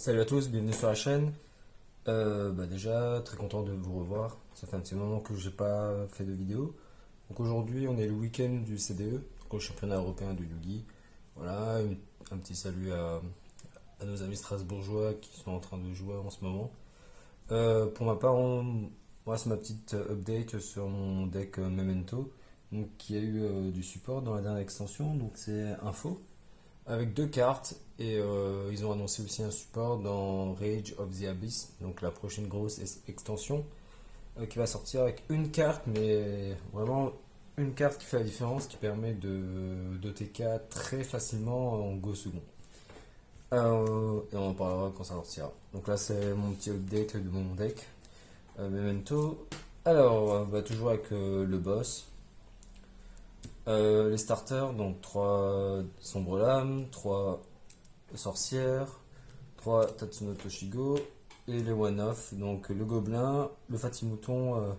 Salut à tous, bienvenue sur la chaîne. Déjà, très content de vous revoir. Ça fait un petit moment que j'ai pas fait de vidéo. Donc aujourd'hui, on est le week-end du CDE, donc au championnat européen du Yugi. Voilà, un petit salut à nos amis strasbourgeois qui sont en train de jouer en ce moment. Pour ma part, moi, c'est ma petite update sur mon deck Memento, donc, qui a eu du support dans la dernière extension. Donc c'est info avec deux cartes et ils ont annoncé aussi un support dans Rage of the Abyss, donc la prochaine grosse extension qui va sortir avec une carte, mais vraiment une carte qui fait la différence, qui permet de TK très facilement en go second. Et on en parlera quand ça sortira. Donc là c'est mon petit update de mon deck Memento. Alors, toujours avec le boss. Les starters, donc 3 sombres lames, 3 sorcières, 3 Tatsuno Toshigo et les one-off, donc le gobelin, le Fatimouton,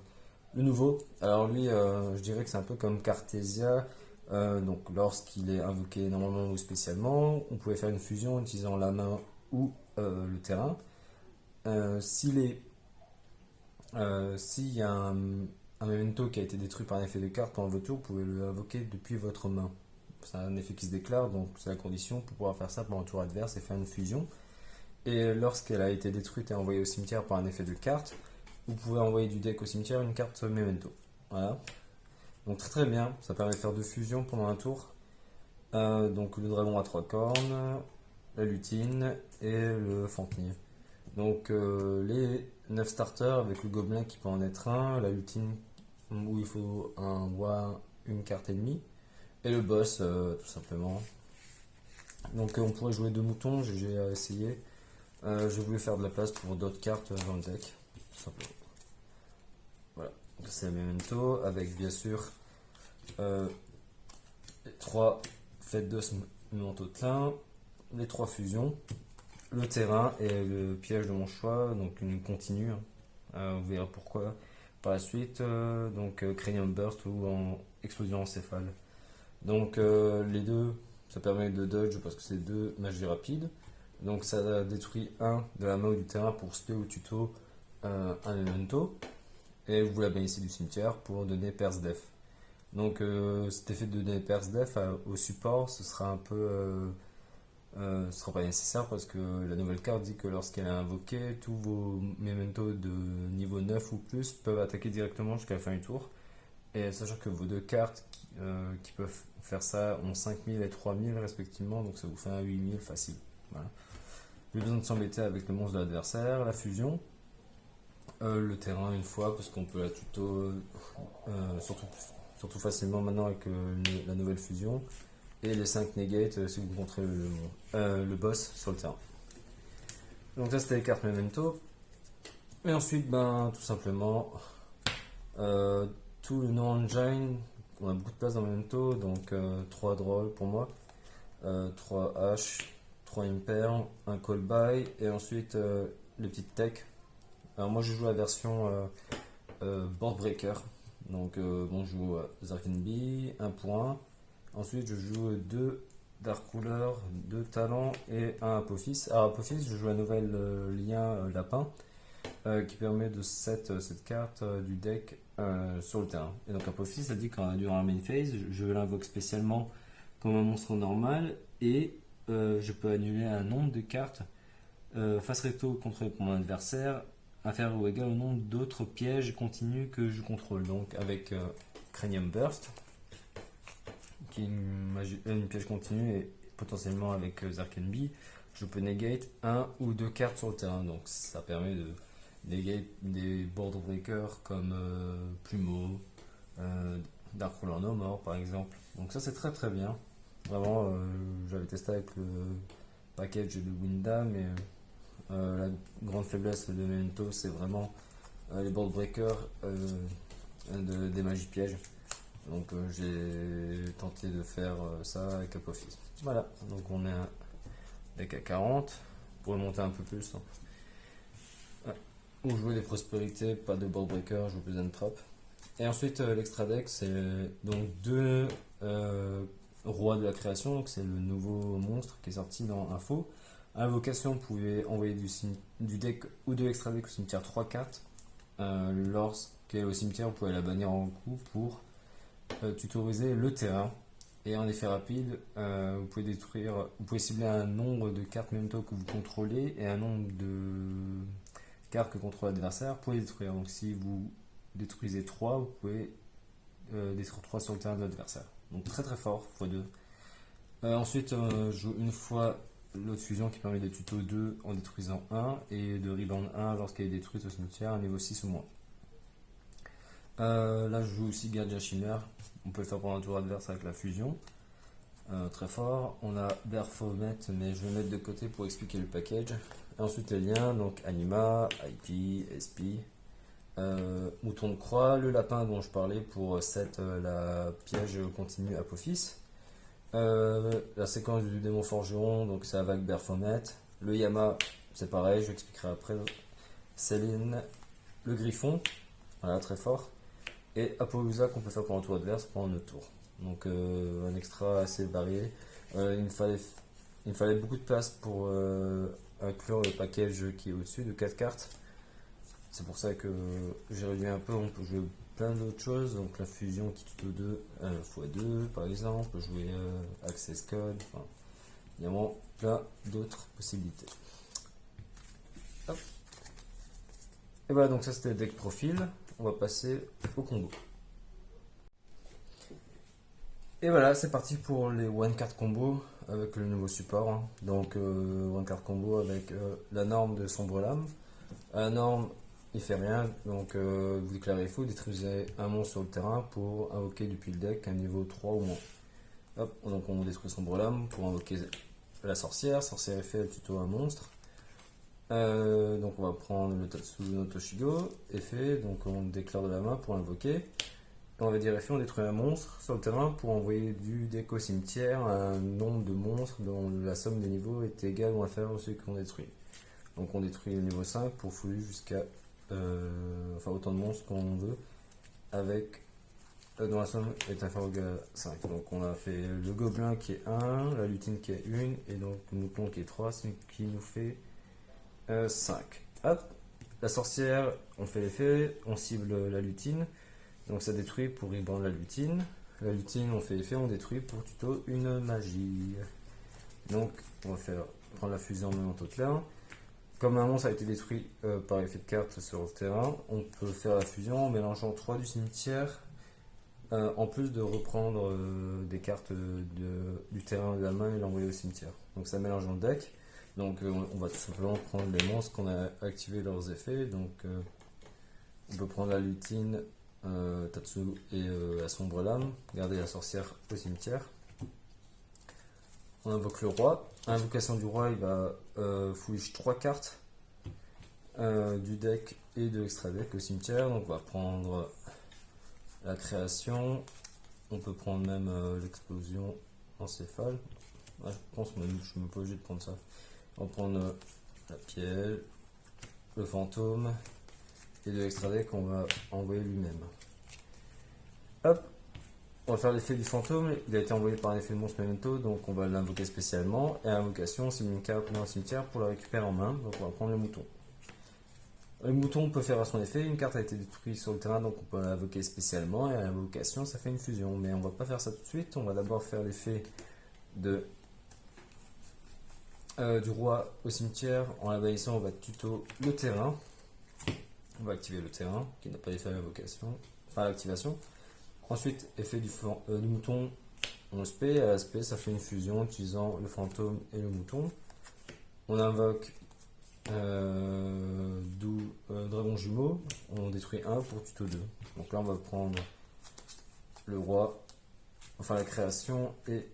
le nouveau. Alors lui, je dirais que c'est un peu comme Cartesia, donc lorsqu'il est invoqué normalement ou spécialement, on pouvait faire une fusion en utilisant la main ou le terrain. S'il y a un memento qui a été détruit par un effet de carte pendant votre tour, vous pouvez le invoquer depuis votre main. C'est un effet qui se déclare, donc c'est la condition pour pouvoir faire ça pendant le tour adverse et faire une fusion. Et lorsqu'elle a été détruite et envoyée au cimetière par un effet de carte, vous pouvez envoyer du deck au cimetière une carte memento. Voilà. Donc très très bien, ça permet de faire deux fusions pendant un tour. Donc le dragon à trois cornes, la lutine et le Fantnir. Donc les 9 starters avec le gobelin qui peut en être un, la lutine où il faut un roi, une carte ennemie, et le boss tout simplement. Donc on pourrait jouer deux moutons, j'ai essayé. Je voulais faire de la place pour d'autres cartes dans le deck, tout simplement. Voilà, c'est la Memento avec bien sûr les 3 fêtes d'os Mentotlin, les 3 fusions, le terrain et le piège de mon choix, donc une continue. Vous verrez pourquoi par la suite. Donc Cranium Burst ou en explosion encéphale. Donc les deux, ça permet de dodge parce que c'est deux magies rapides. Donc ça détruit un de la main ou du terrain pour spé ou tuto un memento. Et vous la bénissez du cimetière pour donner Perce Def. Donc cet effet de donner Perce Def au support, ce sera un peu ce sera pas nécessaire parce que la nouvelle carte dit que lorsqu'elle est invoquée, tous vos mementos de niveau 9 ou plus peuvent attaquer directement jusqu'à la fin du tour. Et sachant que vos deux cartes qui peuvent faire ça ont 5000 et 3000 respectivement, donc ça vous fait un 8000 facile. Voilà. Plus besoin de s'embêter avec le monstre de l'adversaire, la fusion, le terrain une fois parce qu'on peut la tuto surtout facilement maintenant avec la nouvelle fusion. Et les 5 negates si vous contrôlez le boss sur le terrain. Donc ça c'était les cartes Memento. Et ensuite, tout simplement, tout le non-engine, on a beaucoup de place dans Memento, donc 3 drôles pour moi, 3 H, 3 Imperl, un Call By, et ensuite les petites tech. Alors moi je joue la version Board Breaker, donc je joue Zarkenby, 1 point. Ensuite, je joue 2 Dark Ruler, 2 Talents et un Apophis. Alors, Apophis, je joue un nouvel lien Lapin qui permet de set cette carte du deck sur le terrain. Et donc, Apophis, ça dit quand durant un main phase, je l'invoque spécialement comme un monstre normal et je peux annuler un nombre de cartes face recto contrôlé par mon adversaire inférieur ou égal au nombre d'autres pièges continus que je contrôle. Donc, avec Cranium Burst qui est une piège continue et potentiellement avec Zarkenby, je peux negate un ou deux cartes sur le terrain. Donc ça permet de negate des board breakers comme Plumeau, Dark Ruler No More par exemple. Donc ça c'est très très bien. Vraiment, j'avais testé avec le package de Windham et la grande faiblesse de Memento c'est vraiment les board breakers des magies pièges. Donc j'ai tenté de faire ça avec Apophis. Voilà, donc on est un deck à 40. Pour le monter un peu plus. Ouais. Ou jouer des prospérités, pas de board breaker, je joue plus trap. Et ensuite l'extra deck c'est donc deux rois de la création, donc c'est le nouveau monstre qui est sorti dans Info. Invocation, vous pouvez envoyer du deck ou de l'extra deck au cimetière 3 cartes. Lorsqu'elle est au cimetière, vous pouvez la bannir en coup pour tutoriser le terrain. Et en effet rapide, vous pouvez cibler un nombre de cartes memento que vous contrôlez et un nombre de cartes que contrôle l'adversaire pour les détruire. Donc si vous détruisez 3, vous pouvez détruire 3 sur le terrain de l'adversaire. Donc très très fort, x2. Ensuite, je joue une fois l'autre fusion qui permet de tuto 2 en détruisant 1 et de rebound 1 lorsqu'elle est détruite au cimetière à niveau 6 ou moins. Là, je joue aussi Gardien Shimmer. On peut le faire pendant un tour adverse avec la fusion. Très fort. On a Baphomet, mais je vais mettre de côté pour expliquer le package. Et ensuite, les liens, donc Anima, IP, SP, Mouton de Croix, le lapin dont je parlais pour set la piège continue Apophis. La séquence du démon forgeron, donc c'est avec Baphomet. Le Yama, c'est pareil, je l'expliquerai après. Céline, le Griffon, voilà, très fort. Et Apollousa qu'on peut faire pour un tour adverse pendant notre tour. Donc un extra assez varié. Il me fallait beaucoup de place pour inclure le package qui est au-dessus de 4 cartes. C'est pour ça que j'ai réduit un peu. On peut jouer plein d'autres choses. Donc la fusion qui tuto 2 x2 par exemple. On peut jouer Access Code. Enfin, il y a vraiment plein d'autres possibilités. Hop. Et voilà, donc ça c'était le deck profil. On va passer au combo. Et voilà, c'est parti pour les one card combo avec le nouveau support. Hein. Donc one card combo avec la norme de sombre lame. La norme, il fait rien, donc vous déclarez faux, détruisez un monstre sur le terrain pour invoquer depuis le deck un niveau 3 ou moins. Hop, donc on détruit sombre lame pour invoquer la sorcière. Sorcière effet, elle tuto un monstre. Donc on va prendre le Tatsu no Toshigo, effet, donc on déclare de la main pour invoquer. Et on va dire effet, on détruit un monstre sur le terrain pour envoyer du deck au cimetière un nombre de monstres dont la somme des niveaux est égale ou inférieure à celui qu'on détruit. Donc on détruit le niveau 5 pour fouiller jusqu'à autant de monstres qu'on veut avec dont la somme est inférieure ou égale à 5. Donc on a fait le gobelin qui est 1, la lutine qui est 1 et donc le mouton qui est 3, ce qui nous fait 5. Hop, la sorcière, on fait l'effet, on cible la lutine, donc ça détruit pour rebrand la lutine. La lutine, on fait l'effet, on détruit pour tuto une magie. Donc on va prendre la fusion en même temps clair. Comme un monstre a été détruit par effet de carte sur le terrain, on peut faire la fusion en mélangeant 3 du cimetière, en plus de reprendre des cartes du terrain de la main et l'envoyer au cimetière. Donc ça mélange dans le deck. Donc on va tout simplement prendre les monstres qu'on a activé leurs effets. Donc on peut prendre la lutine, Tatsu et la sombre lame, garder la sorcière au cimetière. On invoque le roi. Invocation du roi, il va fouiller 3 cartes du deck et de l'extra deck au cimetière. Donc on va prendre la création. On peut prendre même l'explosion encéphale. Ouais, je pense même, je suis même pas obligé de prendre ça. On va prendre la piège, le fantôme et de l'extra deck on va envoyer lui-même. Hop, on va faire l'effet du fantôme. Il a été envoyé par un effet de monstre memento, donc on va l'invoquer spécialement. Et à l'invocation, c'est une carte dans le cimetière pour la récupérer en main. Donc on va prendre le mouton. Le mouton peut faire à son effet. Une carte a été détruite sur le terrain, donc on peut l'invoquer spécialement. Et à l'invocation, ça fait une fusion. Mais on va pas faire ça tout de suite. On va d'abord faire l'effet de du roi au cimetière. En l'envahissant, on va tuto le terrain. On va activer le terrain qui n'a pas d'effet à l'invocation, enfin à l'activation. Ensuite, effet du mouton, on SP. À SP, ça fait une fusion utilisant le fantôme et le mouton. On invoque dragon jumeau. On détruit un pour tuto 2. Donc là, on va prendre le roi, enfin la création et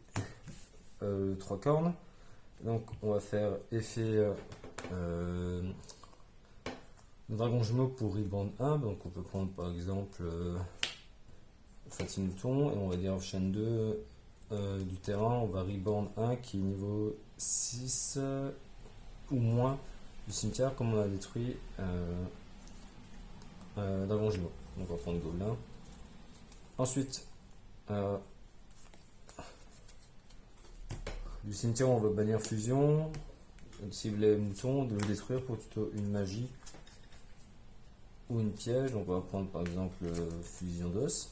3 cornes. Donc on va faire effet dragon jumeau pour rebound 1. Donc on peut prendre par exemple Fatimouton et on va dire chaîne 2 du terrain. On va rebound 1 qui est niveau 6 ou moins du cimetière comme on a détruit dragon jumeau. Donc on va prendre gobelin. Ensuite du cimetière, on va bannir fusion. cibler le mouton, de le détruire pour tuto une magie ou une piège. Donc on va prendre par exemple fusion d'os.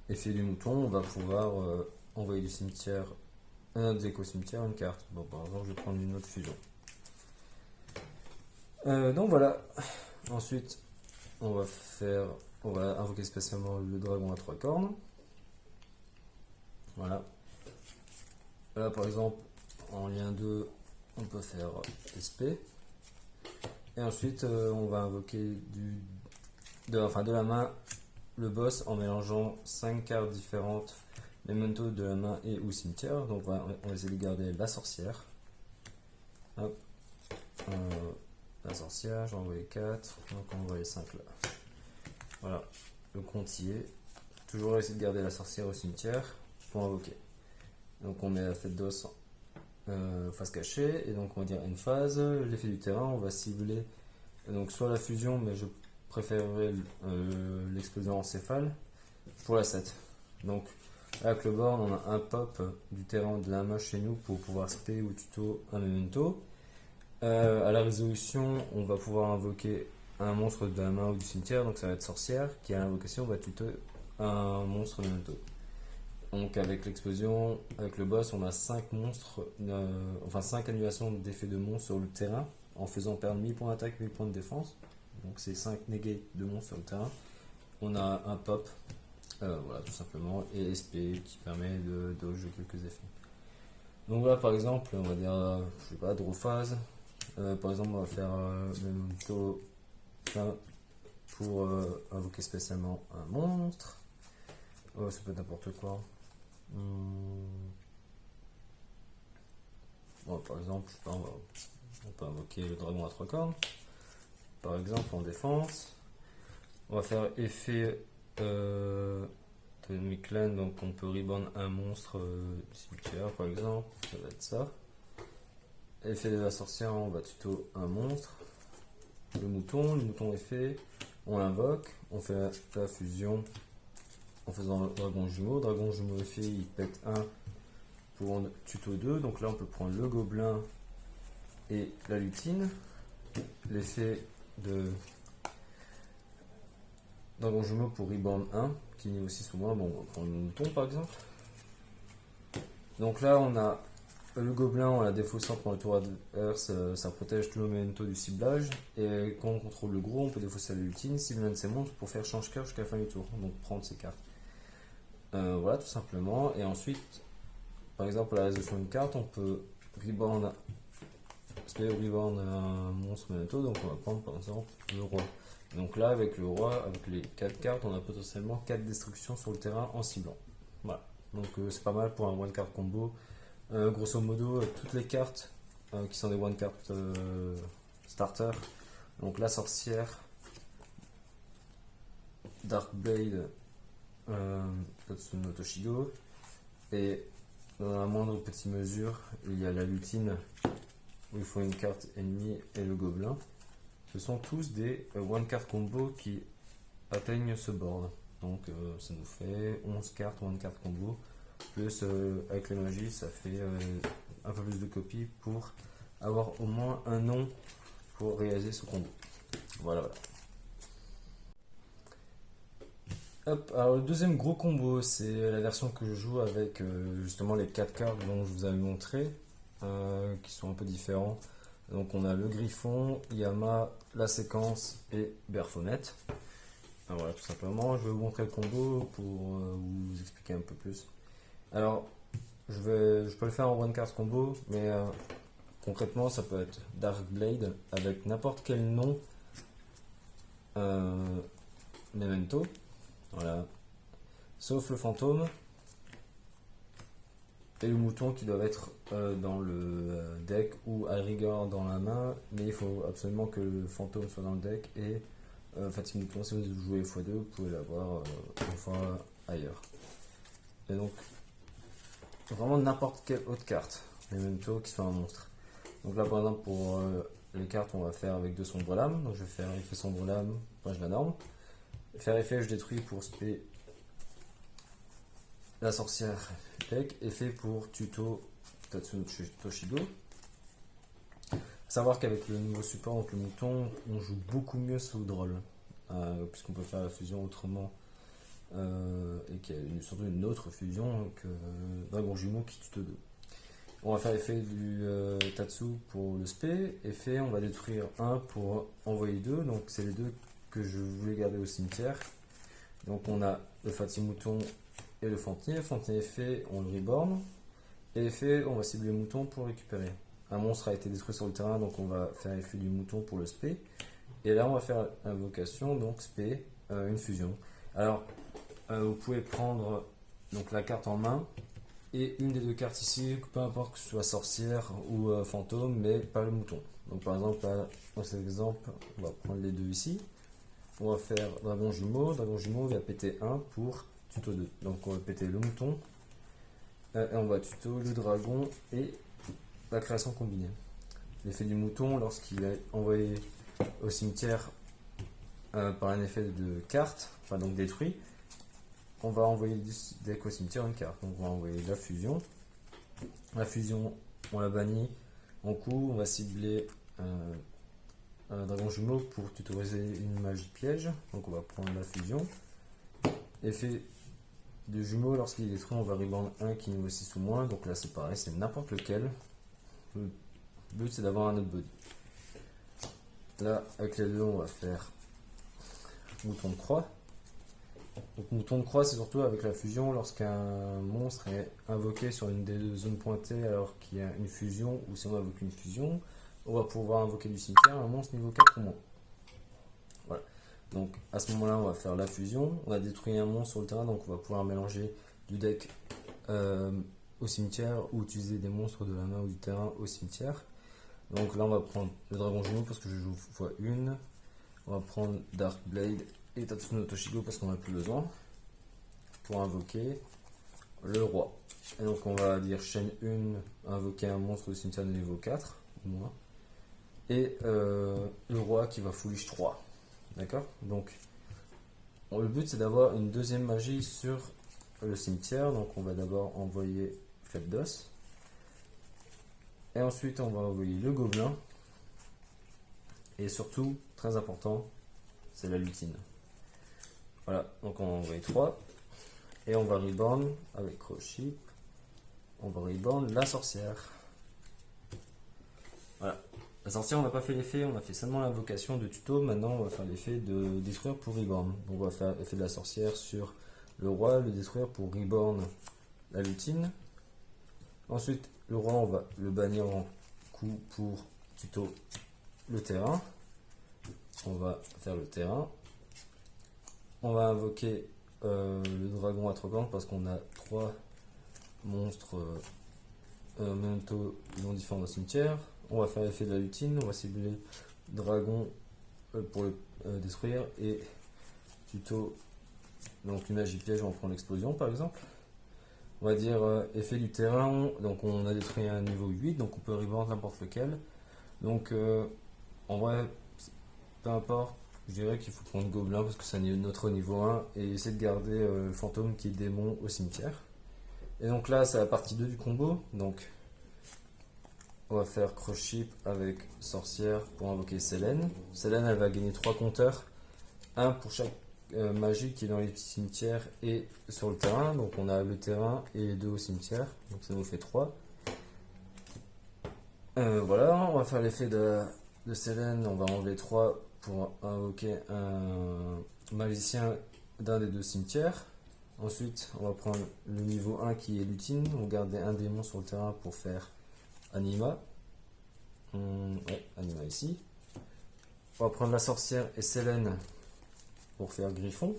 Effet du mouton, on va pouvoir envoyer du cimetière, un autre éco-cimetière, une carte. Bon, par exemple, je vais prendre une autre fusion. Donc voilà. Ensuite, on va invoquer spécialement le dragon à 3 cornes. Voilà. Là, par exemple, en lien 2, on peut faire SP. Et ensuite, on va invoquer de la main le boss en mélangeant 5 cartes différentes, memento de la main et ou cimetière. Donc on va essayer de garder la sorcière. Hop. La sorcière, j'en envoie 4, donc on envoie les 5 là. Voilà, le compte y est. Toujours essayer de garder la sorcière au cimetière pour invoquer. Donc on met la fête d'os face cachée, et donc on va dire une phase. L'effet du terrain, on va cibler donc soit la fusion, mais je préférerais l'explosion encéphale pour la 7. Donc avec le board, on a un pop du terrain de la main chez nous pour pouvoir spé ou tuto un memento. À la résolution, on va pouvoir invoquer un monstre de la main ou du cimetière, donc ça va être sorcière, qui à l'invocation va tuto un monstre memento. Donc avec l'explosion, avec le boss, on a 5 monstres, 5 annulations d'effets de monstres sur le terrain, en faisant perdre 1000 points d'attaque, 1000 points de défense. Donc c'est 5 négés de monstres sur le terrain. On a un pop, voilà tout simplement, et SP qui permet de dodge quelques effets. Donc là par exemple, on va dire, je sais pas, draw phase. Par exemple, on va faire memento pour invoquer spécialement un monstre. Ça peut être n'importe quoi. Bon, par exemple, je sais pas, on peut invoquer le dragon à 3 cornes. Par exemple, en défense. On va faire effet de Miklan, donc on peut reborn un monstre cimetière par exemple, ça va être ça. Effet de la sorcière, on va tuto un monstre. Le mouton effet, on l'invoque, on fait la fusion en faisant dragon jumeau. Dragon jumeau effet, il pète 1 pour tuto 2, donc là on peut prendre le gobelin et la lutine. L'effet de dragon jumeau pour reborn 1, qui niveau 6 ou moins, bon on va prendre le mouton par exemple. Donc là on a le gobelin en la défaussant pendant le tour adverse, ça protège tout le memento du ciblage. Et quand on contrôle le gros, on peut défausser la lutine, cibler l'un de ses monstres pour faire change cœur jusqu'à la fin du tour. Donc prendre ses cartes. Voilà tout simplement. Et ensuite, par exemple, à la résolution d'une carte, on peut reborn un monstre memento. Donc on va prendre par exemple le roi. Donc là, avec le roi, avec les 4 cartes, on a potentiellement 4 destructions sur le terrain en ciblant. Voilà. Donc c'est pas mal pour un one card combo. Grosso modo, toutes les cartes qui sont des one card starter, donc la sorcière, Darkblade, Tatsuno Toshigo, et dans la moindre petite mesure, il y a la lutine où il faut une carte ennemie et le gobelin. Ce sont tous des one card combo qui atteignent ce board. Donc ça nous fait 11 cartes one card combo. Plus avec les magies, ça fait un peu plus de copies pour avoir au moins un nom pour réaliser ce combo. Voilà. Hop, alors le deuxième gros combo, c'est la version que je joue avec justement les 4 cartes dont je vous avais montré, qui sont un peu différents. Donc on a le Griffon, Yama, la séquence et Berfonet. Alors voilà, tout simplement, je vais vous montrer le combo pour vous expliquer un peu plus. Alors, je peux le faire en one card combo, mais concrètement, ça peut être Darkblade avec n'importe quel nom memento, voilà, sauf le fantôme et le mouton qui doivent être dans le deck ou à rigueur dans la main, mais il faut absolument que le fantôme soit dans le deck et fatigue mouton, si vous jouez x2, vous pouvez l'avoir une fois ailleurs. Et donc, vraiment n'importe quelle autre carte, memento qui soit un monstre. Donc là par exemple pour les cartes on va faire avec 2 sombres lames, donc je vais faire effet sombre lame, page la norme. Faire effet je détruis pour spé la sorcière deck, effet pour tuto Tatsuno Toshigo. Savoir qu'avec le nouveau support, donc le mouton, on joue beaucoup mieux sous Droll, puisqu'on peut faire la fusion autrement, et qu'il y a surtout une autre fusion que Dragon Jumeau qui tue 2. On va faire l'effet du Tatsu pour le spé, effet on va détruire 1 pour envoyer 2, donc c'est les deux que je voulais garder au cimetière. Donc on a le Fatimouton et le Fantinier. Fantinier effet, on le reborn, et effet on va cibler le mouton pour récupérer. Un monstre a été détruit sur le terrain, donc on va faire l'effet du mouton pour le spé. Et là, on va faire invocation, donc spé, une fusion. Alors, vous pouvez prendre donc, la carte en main et une des deux cartes ici, peu importe que ce soit sorcière ou fantôme, mais pas le mouton. Donc, par exemple, là, dans cet exemple, on va prendre les deux ici. On va faire dragon jumeau. Dragon jumeau va péter 1 pour tuto 2. Donc, on va péter le mouton. Et on va tuto le dragon et la création combinée. L'effet du mouton, lorsqu'il est envoyé au cimetière par un effet de carte, enfin donc détruit, on va envoyer dès qu'au cimetière une carte. Donc on va envoyer la fusion. La fusion, on la bannit. En coup, on va cibler un dragon jumeau pour tutoriser une magie piège. Donc on va prendre la fusion. Effet de jumeau, lorsqu'il est détruit, on va reborn 1 qui est niveau 6 ou moins. Donc là c'est pareil, c'est n'importe lequel. Le but c'est d'avoir un autre body. Là, avec les deux, on va faire mouton de croix. Donc mouton de croix, c'est surtout avec la fusion lorsqu'un monstre est invoqué sur une des deux zones pointées alors qu'il y a une fusion, ou si on invoque une fusion, on va pouvoir invoquer du cimetière un monstre niveau 4 ou moins. Voilà. Donc à ce moment-là, on va faire la fusion. On a détruit un monstre sur le terrain, donc on va pouvoir mélanger du deck au cimetière ou utiliser des monstres de la main ou du terrain au cimetière. Donc là, on va prendre le dragon jumeau parce que je joue x1. On va prendre Dark Blade et Tatsuno Toshigo parce qu'on n'a plus besoin. Pour invoquer le roi. Et donc on va dire chaîne 1, invoquer un monstre de cimetière de niveau 4 ou moins. Et le roi qui va foolish 3. D'accord. Donc le but c'est d'avoir une deuxième magie sur le cimetière. Donc on va d'abord envoyer Fête d'os. Et ensuite, on va envoyer le gobelin. Et surtout, très important, c'est la lutine. Voilà, donc on va envoyer 3. Et on va reborn avec Crochet. On va reborn la sorcière. Voilà. La sorcière, on n'a pas fait l'effet, on a fait seulement l'invocation de tuto. Maintenant, on va faire l'effet de détruire pour reborn. Donc on va faire l'effet de la sorcière sur le roi, le détruire pour reborn la lutine. Ensuite, le roi, on va le bannir en coup pour tuto le terrain. On va faire le terrain. On va invoquer le dragon à 3 cornes parce qu'on a 3 monstres memento non différents au cimetière. On va faire l'effet de la lutine. On va cibler dragon pour le détruire et tuto donc une magie piège. On prend l'explosion par exemple. On va dire effet du terrain, donc on a détruit un niveau 8, donc on peut reborn n'importe lequel. Donc en vrai, peu importe, je dirais qu'il faut prendre gobelin parce que c'est notre niveau 1 et essayer de garder le fantôme qui est démon au cimetière. Et donc là, c'est la partie 2 du combo. Donc on va faire Cross-Ship avec sorcière pour invoquer Selene. Selene, elle va gagner 3 compteurs, 1 pour chaque magie qui est dans les petits cimetières et sur le terrain. Donc on a le terrain et 2 au cimetière, donc ça nous fait 3. Voilà, on va faire l'effet de Selene. On va enlever 3 pour invoquer un magicien d'un des 2 cimetières. Ensuite, on va prendre le niveau 1 qui est lutine. On garde un démon sur le terrain pour faire Anima. Ouais, Anima ici. On va prendre la sorcière et Selene pour faire Griffon.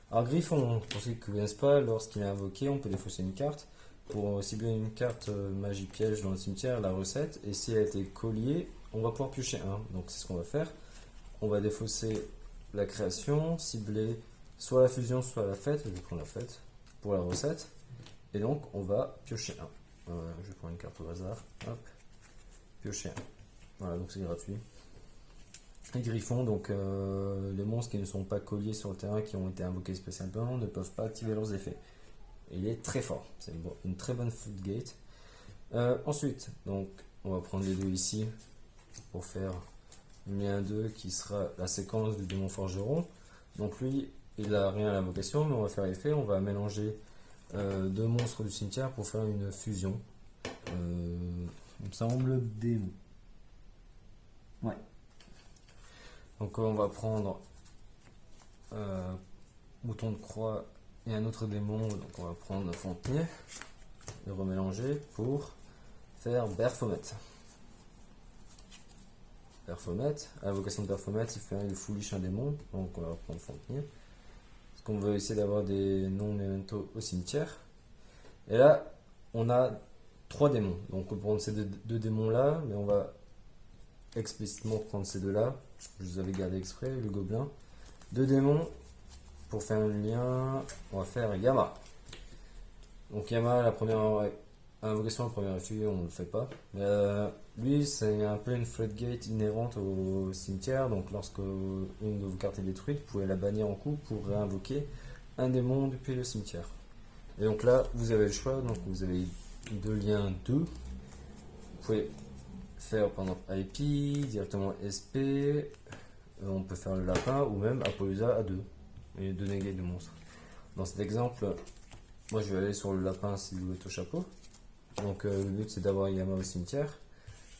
Alors Griffon, pour ceux qui ne connaissent pas, lorsqu'il est invoqué, on peut défausser une carte. Pour cibler une carte magie piège dans le cimetière, la recette, et si elle a été collier, on va pouvoir piocher un. Donc c'est ce qu'on va faire. On va défausser la création, cibler soit la fusion, soit la fête, je vais prendre la fête pour la recette. Et donc on va piocher un. Je vais prendre une carte au hasard. Hop, piocher un. Voilà, donc c'est gratuit. Les griffons, donc les monstres qui ne sont pas colliers sur le terrain, qui ont été invoqués spécialement, ne peuvent pas activer leurs effets. Et il est très fort, c'est une très bonne floodgate. Ensuite, donc on va prendre les deux ici pour faire le lien 2 qui sera la séquence du démon forgeron. Donc lui, il n'a rien à l'invocation, mais on va faire effet, on va mélanger deux monstres du cimetière pour faire une fusion. Il me semble démon. Ouais. Donc on va prendre bouton de croix et un autre démon, donc on va prendre Fontenay, le remélanger pour faire Baphomet. Baphomet, à l'invocation de Baphomet, il fait il foolish un démon, donc on va prendre Fontenay. Parce qu'on veut essayer d'avoir des non-memento au cimetière. Et là, on a 3 démons. Donc on va prendre ces deux démons là, mais on va explicitement prendre ces deux là. Je les avais gardés exprès, le gobelin. 2 démons. Pour faire un lien, on va faire Yama. Donc Yama, la première invocation, le premier effet, on ne le fait pas. Lui, c'est un peu une floodgate inhérente au cimetière. Donc lorsque une de vos cartes est détruite, vous pouvez la bannir en coup pour réinvoquer un démon depuis le cimetière. Et donc là, vous avez le choix. Donc vous avez 2 liens 2. Vous pouvez faire pendant IP, directement SP. On peut faire le lapin ou même Apollousa à 2. Et 2 négates de monstres. Dans cet exemple, moi je vais aller sur le lapin silhouette au chapeau. Donc le but c'est d'avoir Yama au cimetière.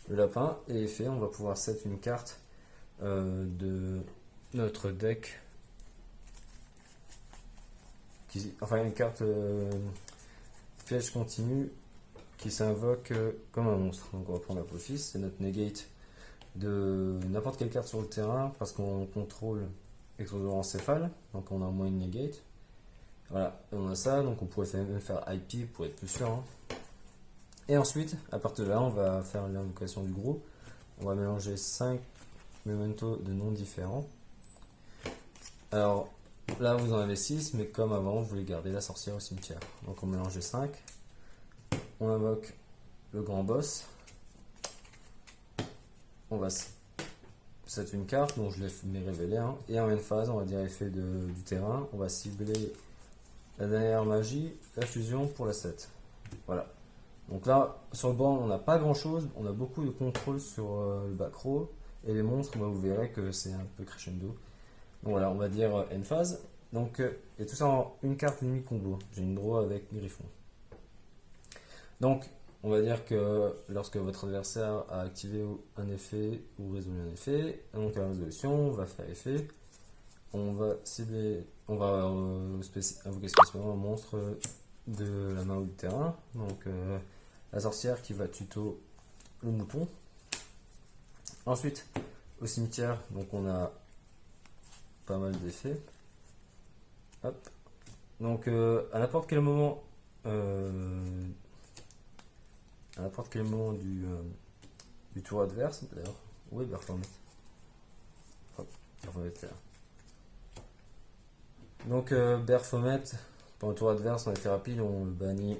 Le lapin est fait, on va pouvoir set une carte de notre deck. Enfin une carte piège continu qui s'invoque comme un monstre. Donc on va prendre Apophis, c'est notre negate de n'importe quelle carte sur le terrain parce qu'on contrôle Exodorencéphale, donc on a au moins une negate. Voilà, on a ça, donc on pourrait même faire IP pour être plus sûr. Hein. Et ensuite, à partir de là, on va faire l'invocation du gros. On va mélanger 5 mementos de noms différents. Alors là, vous en avez 6, mais comme avant, vous voulez garder la sorcière au cimetière. Donc on mélange 5. On invoque le grand boss. On va c'est une carte dont je l'ai révélée. Hein. Et en même phase, on va dire effet du terrain. On va cibler la dernière magie, la fusion pour la 7. Voilà. Donc là, sur le banc, on n'a pas grand chose. On a beaucoup de contrôle sur le back row. Et les monstres, bah, vous verrez que c'est un peu crescendo. Donc voilà, on va dire end phase. Donc, et tout ça en une carte ennemie combo. J'ai une draw avec Griffon. Donc, on va dire que lorsque votre adversaire a activé un effet ou résolu un effet, donc à la résolution, on va faire effet, on va cibler, on va invoquer spécialement un monstre de la main ou du terrain, donc la sorcière qui va tuto le mouton. Ensuite, au cimetière, donc on a pas mal d'effets. Hop. Donc à n'importe quel moment du tour adverse, d'ailleurs, où est Baphomet? Hop, Baphomet est là. Donc Baphomet, pendant le tour adverse, en effet rapide, on le bannit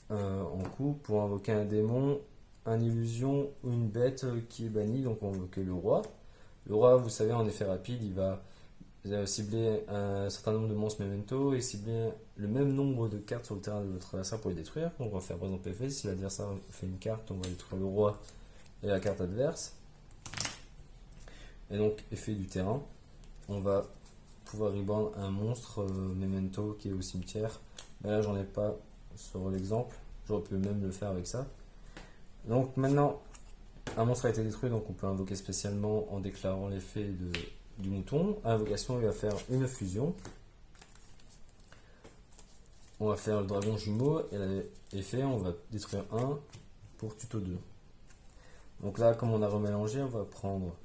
en coup pour invoquer un démon, un illusion ou une bête qui est bannie, donc on invoque le roi. Le roi, vous savez, en effet rapide, il va cibler un certain nombre de monstres memento et cibler le même nombre de cartes sur le terrain de votre adversaire pour les détruire. Donc on va faire par exemple effet, si l'adversaire fait une carte, on va détruire le roi et la carte adverse. Et donc effet du terrain, on va pouvoir reborn un monstre memento qui est au cimetière. Mais là j'en ai pas sur l'exemple, j'aurais pu même le faire avec ça. Donc maintenant, un monstre a été détruit, donc on peut invoquer spécialement en déclarant l'effet du mouton. À l'invocation, il va faire une fusion. On va faire le dragon jumeau et l'effet, on va détruire un pour tuto 2. Donc là, comme on a remélangé, on va prendre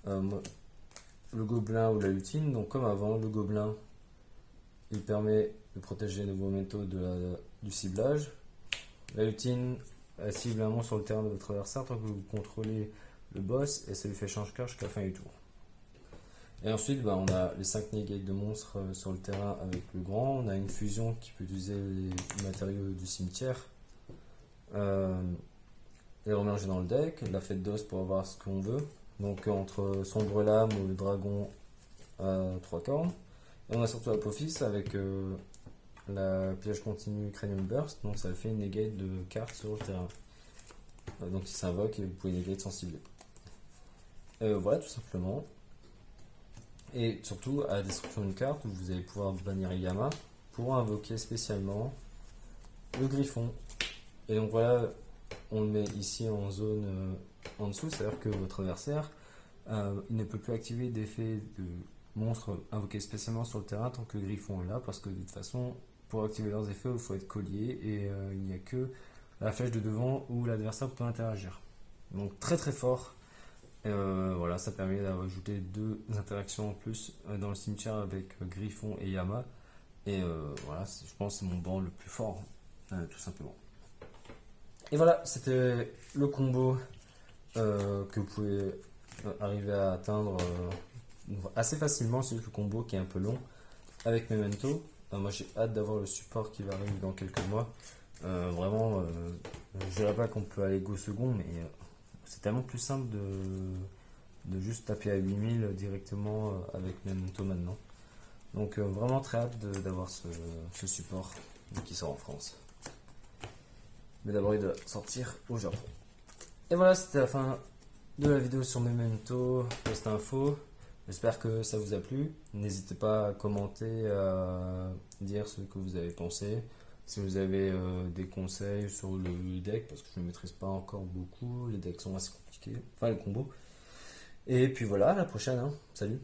le gobelin ou la lutine. Donc comme avant, le gobelin, il permet de protéger nos momentos du ciblage. La lutine, elle cible un monstre sur le terrain de votre adversaire tant que vous contrôlez le boss et ça lui fait change cœur jusqu'à la fin du tour. Et ensuite, on a les 5 negates de monstres sur le terrain avec le grand. On a une fusion qui peut utiliser les matériaux du cimetière. Les remélanger dans le deck. La fête d'os pour avoir ce qu'on veut. Donc entre sombre lame ou le dragon à 3 cornes. Et on a surtout Apophis avec la piège continue Cranium Burst. Donc ça fait une negate de cartes sur le terrain. donc il s'invoque et vous pouvez négliger de sensibiliser. Voilà tout simplement. Et surtout, à la destruction d'une carte, vous allez pouvoir bannir Yama pour invoquer spécialement le griffon. Et donc voilà, on le met ici en zone en dessous, c'est-à-dire que votre adversaire il ne peut plus activer d'effet de monstre invoqué spécialement sur le terrain tant que le griffon est là, parce que de toute façon, pour activer leurs effets, il faut être collier et il n'y a que la flèche de devant où l'adversaire peut interagir. Donc très très fort. Voilà, ça permet d'ajouter deux interactions en plus dans le cimetière avec Griffon et Yama. Et voilà, je pense que c'est mon banc le plus fort, tout simplement. Et voilà, c'était le combo que vous pouvez arriver à atteindre assez facilement. C'est le combo qui est un peu long avec Memento. Moi j'ai hâte d'avoir le support qui va arriver dans quelques mois. Vraiment, je dirais pas qu'on peut aller go second, mais c'est tellement plus simple de juste taper à 8000 directement avec Memento maintenant. Donc vraiment très hâte d'avoir ce support qui sort en France. Mais d'abord il doit sortir au Japon. Et voilà, c'était la fin de la vidéo sur Memento, Post Info. J'espère que ça vous a plu. N'hésitez pas à commenter, à dire ce que vous avez pensé. Si vous avez des conseils sur le deck, parce que je ne maîtrise pas encore beaucoup, les decks sont assez compliqués, enfin les combos. Et puis voilà, à la prochaine, hein. Salut!